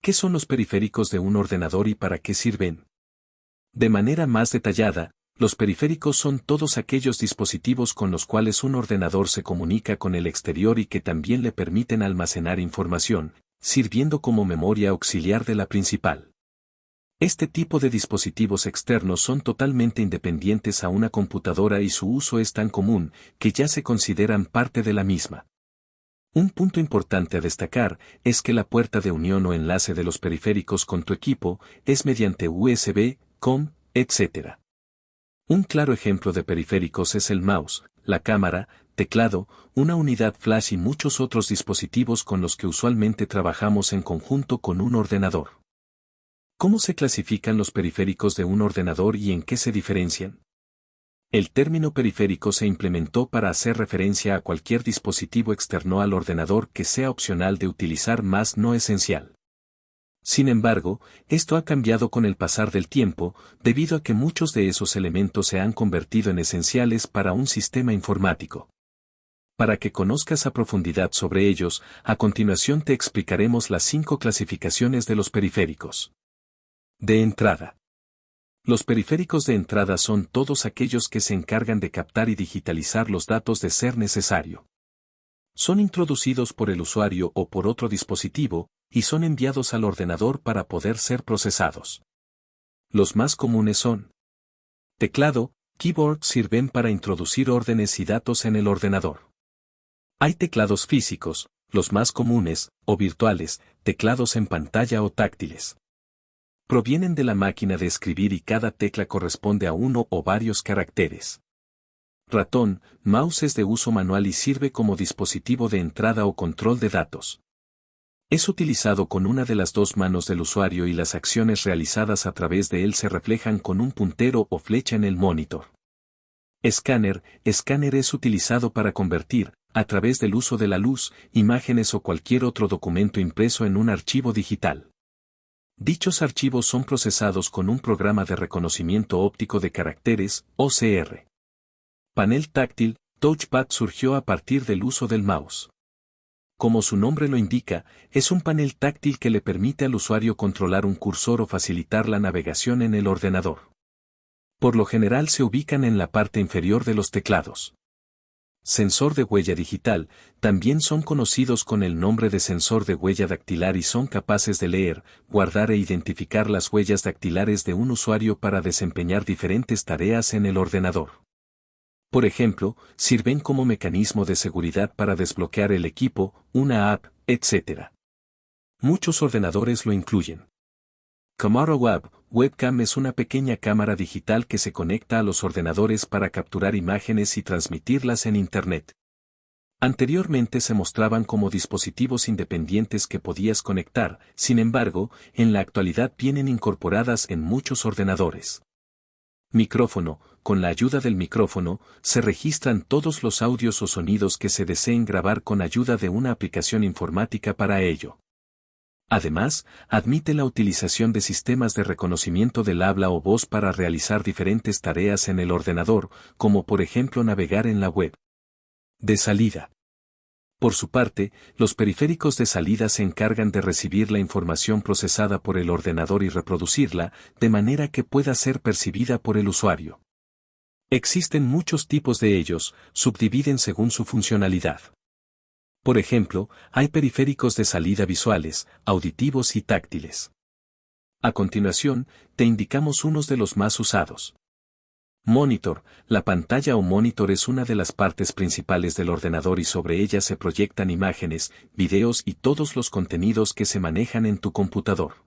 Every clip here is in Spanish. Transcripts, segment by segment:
¿Qué son los periféricos de un ordenador y para qué sirven? De manera más detallada, los periféricos son todos aquellos dispositivos con los cuales un ordenador se comunica con el exterior y que también le permiten almacenar información, sirviendo como memoria auxiliar de la principal. Este tipo de dispositivos externos son totalmente independientes a una computadora y su uso es tan común que ya se consideran parte de la misma. Un punto importante a destacar es que la puerta de unión o enlace de los periféricos con tu equipo es mediante USB, COM, etc. Un claro ejemplo de periféricos es el mouse, la cámara, teclado, una unidad flash y muchos otros dispositivos con los que usualmente trabajamos en conjunto con un ordenador. ¿Cómo se clasifican los periféricos de un ordenador y en qué se diferencian? El término periférico se implementó para hacer referencia a cualquier dispositivo externo al ordenador que sea opcional de utilizar más no esencial. Sin embargo, esto ha cambiado con el pasar del tiempo, debido a que muchos de esos elementos se han convertido en esenciales para un sistema informático. Para que conozcas a profundidad sobre ellos, a continuación te explicaremos las 5 clasificaciones de los periféricos. De entrada. Los periféricos de entrada son todos aquellos que se encargan de captar y digitalizar los datos de ser necesario. Son introducidos por el usuario o por otro dispositivo, y son enviados al ordenador para poder ser procesados. Los más comunes son: teclado, keyboard sirven para introducir órdenes y datos en el ordenador. Hay teclados físicos, los más comunes, o virtuales, teclados en pantalla o táctiles. Provienen de la máquina de escribir y cada tecla corresponde a uno o varios caracteres. Ratón, mouse es de uso manual y sirve como dispositivo de entrada o control de datos. Es utilizado con una de las dos manos del usuario y las acciones realizadas a través de él se reflejan con un puntero o flecha en el monitor. Escáner es utilizado para convertir, a través del uso de la luz, imágenes o cualquier otro documento impreso en un archivo digital. Dichos archivos son procesados con un programa de reconocimiento óptico de caracteres, OCR. Panel táctil, touchpad surgió a partir del uso del mouse. Como su nombre lo indica, es un panel táctil que le permite al usuario controlar un cursor o facilitar la navegación en el ordenador. Por lo general se ubican en la parte inferior de los teclados. Sensor de huella digital, también son conocidos con el nombre de sensor de huella dactilar y son capaces de leer, guardar e identificar las huellas dactilares de un usuario para desempeñar diferentes tareas en el ordenador. Por ejemplo, sirven como mecanismo de seguridad para desbloquear el equipo, una app, etc. Muchos ordenadores lo incluyen. Camera Webcam es una pequeña cámara digital que se conecta a los ordenadores para capturar imágenes y transmitirlas en Internet. Anteriormente se mostraban como dispositivos independientes que podías conectar, sin embargo, en la actualidad vienen incorporadas en muchos ordenadores. Micrófono. Con la ayuda del micrófono, se registran todos los audios o sonidos que se deseen grabar con ayuda de una aplicación informática para ello. Además, admite la utilización de sistemas de reconocimiento del habla o voz para realizar diferentes tareas en el ordenador, como por ejemplo navegar en la web. De salida. Por su parte, los periféricos de salida se encargan de recibir la información procesada por el ordenador y reproducirla, de manera que pueda ser percibida por el usuario. Existen muchos tipos de ellos, subdividen según su funcionalidad. Por ejemplo, hay periféricos de salida visuales, auditivos y táctiles. A continuación, te indicamos unos de los más usados. Monitor. La pantalla o monitor es una de las partes principales del ordenador y sobre ella se proyectan imágenes, videos y todos los contenidos que se manejan en tu computador.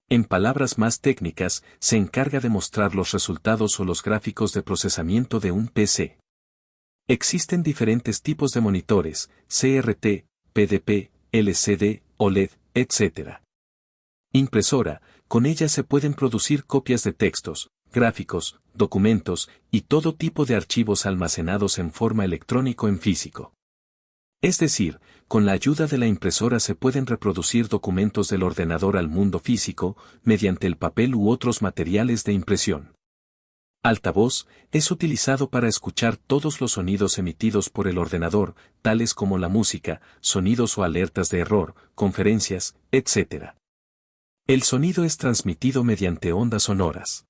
En palabras más técnicas, se encarga de mostrar los resultados o los gráficos de procesamiento de un PC. Existen diferentes tipos de monitores, CRT, PDP, LCD, OLED, etc. Impresora. Con ella se pueden producir copias de textos, gráficos, documentos, y todo tipo de archivos almacenados en forma electrónica o en físico. Es decir, con la ayuda de la impresora se pueden reproducir documentos del ordenador al mundo físico, mediante el papel u otros materiales de impresión. Altavoz. Es utilizado para escuchar todos los sonidos emitidos por el ordenador, tales como la música, sonidos o alertas de error, conferencias, etc. El sonido es transmitido mediante ondas sonoras.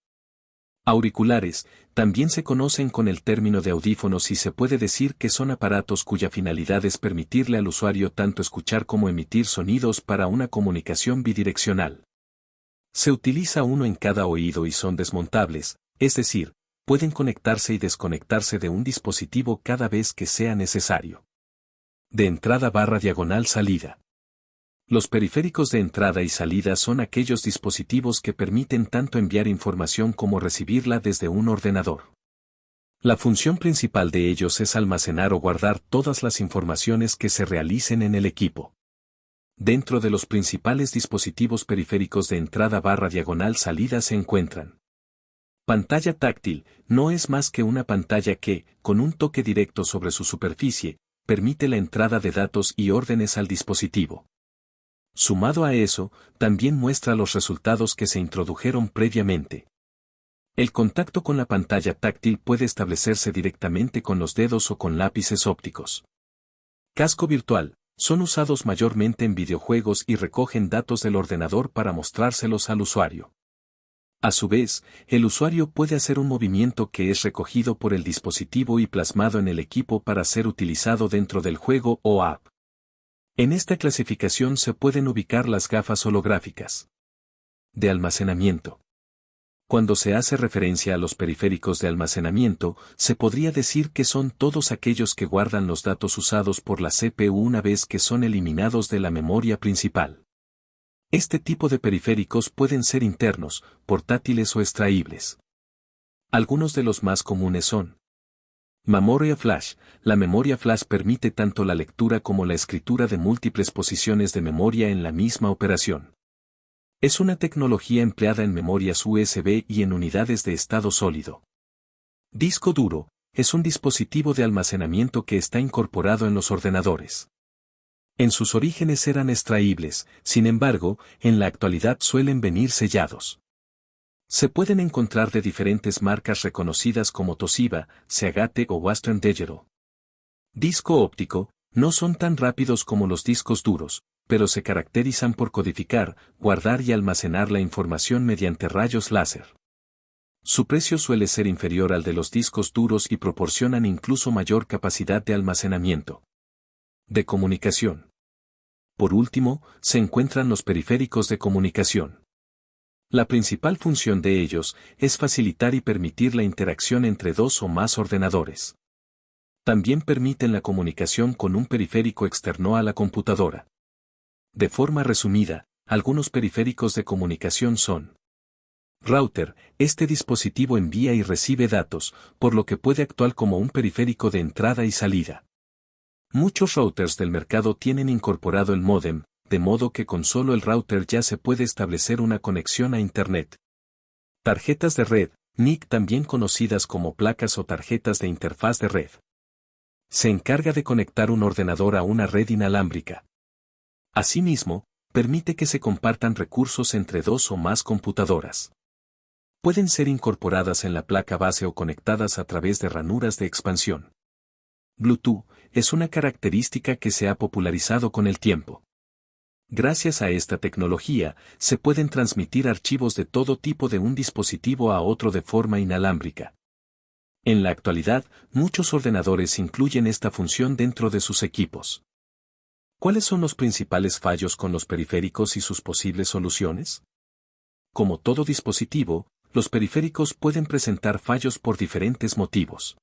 Auriculares, también se conocen con el término de audífonos y se puede decir que son aparatos cuya finalidad es permitirle al usuario tanto escuchar como emitir sonidos para una comunicación bidireccional. Se utiliza uno en cada oído y son desmontables, es decir, pueden conectarse y desconectarse de un dispositivo cada vez que sea necesario. De entrada/salida. Los periféricos de entrada y salida son aquellos dispositivos que permiten tanto enviar información como recibirla desde un ordenador. La función principal de ellos es almacenar o guardar todas las informaciones que se realicen en el equipo. Dentro de los principales dispositivos periféricos de entrada/salida se encuentran. Pantalla táctil, no es más que una pantalla que, con un toque directo sobre su superficie, permite la entrada de datos y órdenes al dispositivo. Sumado a eso, también muestra los resultados que se introdujeron previamente. El contacto con la pantalla táctil puede establecerse directamente con los dedos o con lápices ópticos. Casco virtual, son usados mayormente en videojuegos y recogen datos del ordenador para mostrárselos al usuario. A su vez, el usuario puede hacer un movimiento que es recogido por el dispositivo y plasmado en el equipo para ser utilizado dentro del juego o app. En esta clasificación se pueden ubicar las gafas holográficas. De almacenamiento. Cuando se hace referencia a los periféricos de almacenamiento, se podría decir que son todos aquellos que guardan los datos usados por la CPU una vez que son eliminados de la memoria principal. Este tipo de periféricos pueden ser internos, portátiles o extraíbles. Algunos de los más comunes son: memoria flash. La memoria flash permite tanto la lectura como la escritura de múltiples posiciones de memoria en la misma operación. Es una tecnología empleada en memorias USB y en unidades de estado sólido. Disco duro, es un dispositivo de almacenamiento que está incorporado en los ordenadores. En sus orígenes eran extraíbles, sin embargo, en la actualidad suelen venir sellados. Se pueden encontrar de diferentes marcas reconocidas como Toshiba, Seagate o Western Digital. Disco óptico, no son tan rápidos como los discos duros, pero se caracterizan por codificar, guardar y almacenar la información mediante rayos láser. Su precio suele ser inferior al de los discos duros y proporcionan incluso mayor capacidad de almacenamiento. De comunicación. Por último, se encuentran los periféricos de comunicación. La principal función de ellos es facilitar y permitir la interacción entre dos o más ordenadores. También permiten la comunicación con un periférico externo a la computadora. De forma resumida, algunos periféricos de comunicación son: router, este dispositivo envía y recibe datos, por lo que puede actuar como un periférico de entrada y salida. Muchos routers del mercado tienen incorporado el módem, de modo que con solo el router ya se puede establecer una conexión a Internet. Tarjetas de red, NIC, también conocidas como placas o tarjetas de interfaz de red. Se encarga de conectar un ordenador a una red inalámbrica. Asimismo, permite que se compartan recursos entre dos o más computadoras. Pueden ser incorporadas en la placa base o conectadas a través de ranuras de expansión. Bluetooth, es una característica que se ha popularizado con el tiempo. Gracias a esta tecnología, se pueden transmitir archivos de todo tipo de un dispositivo a otro de forma inalámbrica. En la actualidad, muchos ordenadores incluyen esta función dentro de sus equipos. ¿Cuáles son los principales fallos con los periféricos y sus posibles soluciones? Como todo dispositivo, los periféricos pueden presentar fallos por diferentes motivos.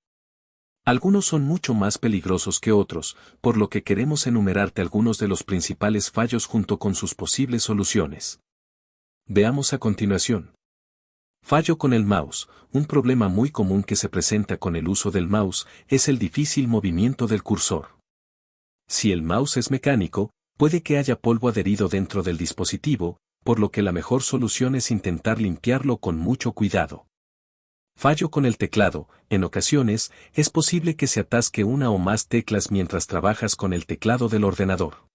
Algunos son mucho más peligrosos que otros, por lo que queremos enumerarte algunos de los principales fallos junto con sus posibles soluciones. Veamos a continuación. Fallo con el mouse. Un problema muy común que se presenta con el uso del mouse es el difícil movimiento del cursor. Si el mouse es mecánico, puede que haya polvo adherido dentro del dispositivo, por lo que la mejor solución es intentar limpiarlo con mucho cuidado. Fallo con el teclado. En ocasiones, es posible que se atasque una o más teclas mientras trabajas con el teclado del ordenador.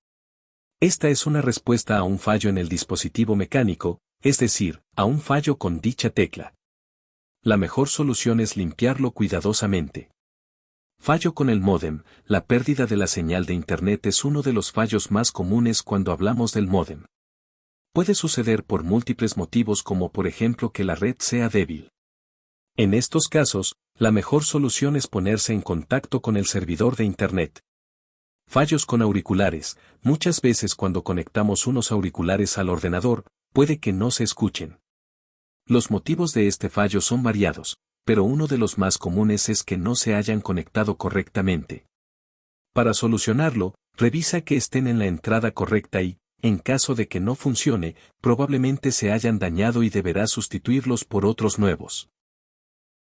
Esta es una respuesta a un fallo en el dispositivo mecánico, es decir, a un fallo con dicha tecla. La mejor solución es limpiarlo cuidadosamente. Fallo con el módem. La pérdida de la señal de Internet es uno de los fallos más comunes cuando hablamos del módem. Puede suceder por múltiples motivos como por ejemplo que la red sea débil. En estos casos, la mejor solución es ponerse en contacto con el servidor de Internet. Fallos con auriculares. Muchas veces cuando conectamos unos auriculares al ordenador, puede que no se escuchen. Los motivos de este fallo son variados, pero uno de los más comunes es que no se hayan conectado correctamente. Para solucionarlo, revisa que estén en la entrada correcta y, en caso de que no funcione, probablemente se hayan dañado y deberás sustituirlos por otros nuevos.